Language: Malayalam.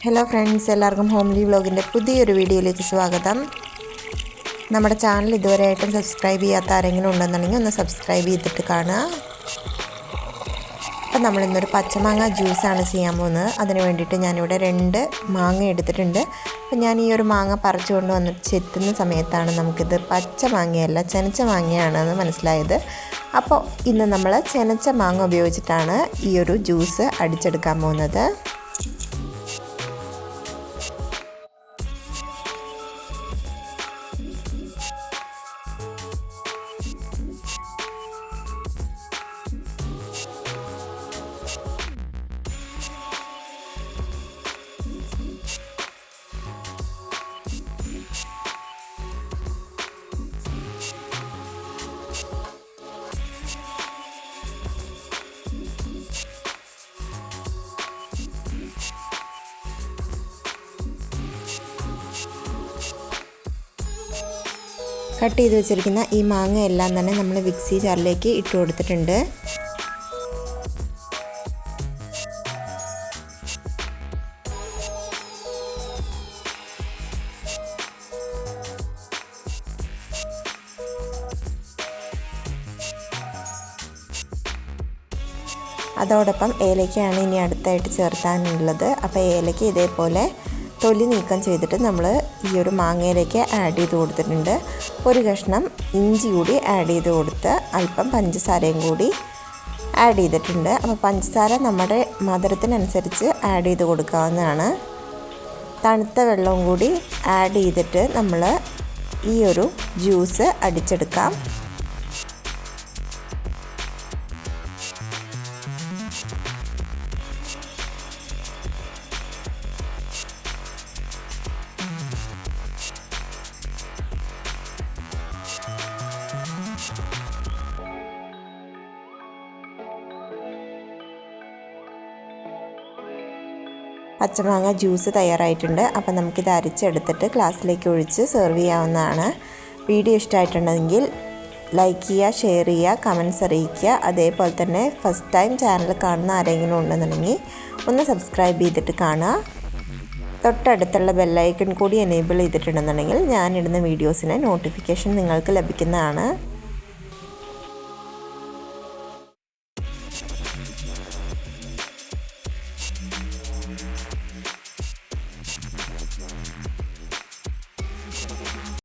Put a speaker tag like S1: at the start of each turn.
S1: ഹലോ ഫ്രണ്ട്സ്, എല്ലാവർക്കും ഹോംലി വ്ലോഗിൻ്റെ പുതിയൊരു വീഡിയോയിലേക്ക് സ്വാഗതം. നമ്മുടെ ചാനൽ ഇതുവരെയായിട്ടും സബ്സ്ക്രൈബ് ചെയ്യാത്ത ആരെങ്കിലും ഉണ്ടെന്നുണ്ടെങ്കിൽ ഒന്ന് സബ്സ്ക്രൈബ് ചെയ്തിട്ട് കാണുക. അപ്പം നമ്മളിന്നൊരു പച്ചമാങ്ങ ജ്യൂസാണ് ചെയ്യാൻ പോകുന്നത്. അതിന് വേണ്ടിയിട്ട് ഞാനിവിടെ 2 മാങ്ങ എടുത്തിട്ടുണ്ട്. അപ്പം ഞാൻ ഈ ഒരു മാങ്ങ പറിച്ചു കൊണ്ട് വന്നിട്ട് ചെത്തുന്ന സമയത്താണ് നമുക്കിത് പച്ച മാങ്ങയല്ല ചെനച്ച മാങ്ങയാണെന്ന് മനസ്സിലായത്. അപ്പോൾ ഇന്ന് നമ്മൾ ചെനച്ച മാങ്ങ ഉപയോഗിച്ചിട്ടാണ് ഈ ഒരു ജ്യൂസ് അടിച്ചെടുക്കാൻ പോകുന്നത്. കട്ട് ചെയ്ത് വെച്ചിരിക്കുന്ന ഈ മാങ്ങ എല്ലാം തന്നെ നമ്മൾ മിക്സി ജാറിലേക്ക് ഇട്ട് കൊടുത്തിട്ടുണ്ട്. അതോടൊപ്പം ഏലക്കയാണ് ഇനി അടുത്തായിട്ട് ചേർത്താനുള്ളത്. അപ്പോൾ ഏലക്ക ഇതേപോലെ തൊലി നീക്കം ചെയ്തിട്ട് നമ്മൾ ഈ ഒരു മാങ്ങയിലേക്ക് ആഡ് ചെയ്ത് കൊടുത്തിട്ടുണ്ട്. ഒരു കഷ്ണം ഇഞ്ചി കൂടി ആഡ് ചെയ്ത് കൊടുത്ത് അല്പം പഞ്ചസാരയും കൂടി ആഡ് ചെയ്തിട്ടുണ്ട്. അപ്പോൾ പഞ്ചസാര നമ്മുടെ മധുരത്തിനനുസരിച്ച് ആഡ് ചെയ്ത് കൊടുക്കാവുന്നതാണ്. തണുത്ത വെള്ളവും കൂടി ആഡ് ചെയ്തിട്ട് നമ്മൾ ഈ ഒരു ജ്യൂസ് അടിച്ചെടുക്കാം. പച്ചമാങ്ങ ജ്യൂസ് തയ്യാറായിട്ടുണ്ട്. അപ്പം നമുക്കിത് അരിച്ചെടുത്തിട്ട് ഗ്ലാസ്സിലേക്ക് ഒഴിച്ച് സെർവ് ചെയ്യാവുന്നതാണ്. വീഡിയോ ഇഷ്ടമായിട്ടുണ്ടെങ്കിൽ ലൈക്ക് ചെയ്യുക, ഷെയർ ചെയ്യുക, കമൻറ്റ്സ് അറിയിക്കുക. അതേപോലെ തന്നെ ഫസ്റ്റ് ടൈം ചാനൽ കാണുന്ന ആരെങ്കിലും ഉണ്ടെന്നുണ്ടെങ്കിൽ ഒന്ന് സബ്സ്ക്രൈബ് ചെയ്തിട്ട് കാണുക. തൊട്ടടുത്തുള്ള ബെല്ലൈക്കൺ കൂടി എനേബിൾ ചെയ്തിട്ടുണ്ടെന്നുണ്ടെങ്കിൽ ഞാനിടുന്ന വീഡിയോസിന് നോട്ടിഫിക്കേഷൻ നിങ്ങൾക്ക് ലഭിക്കുന്നതാണ്.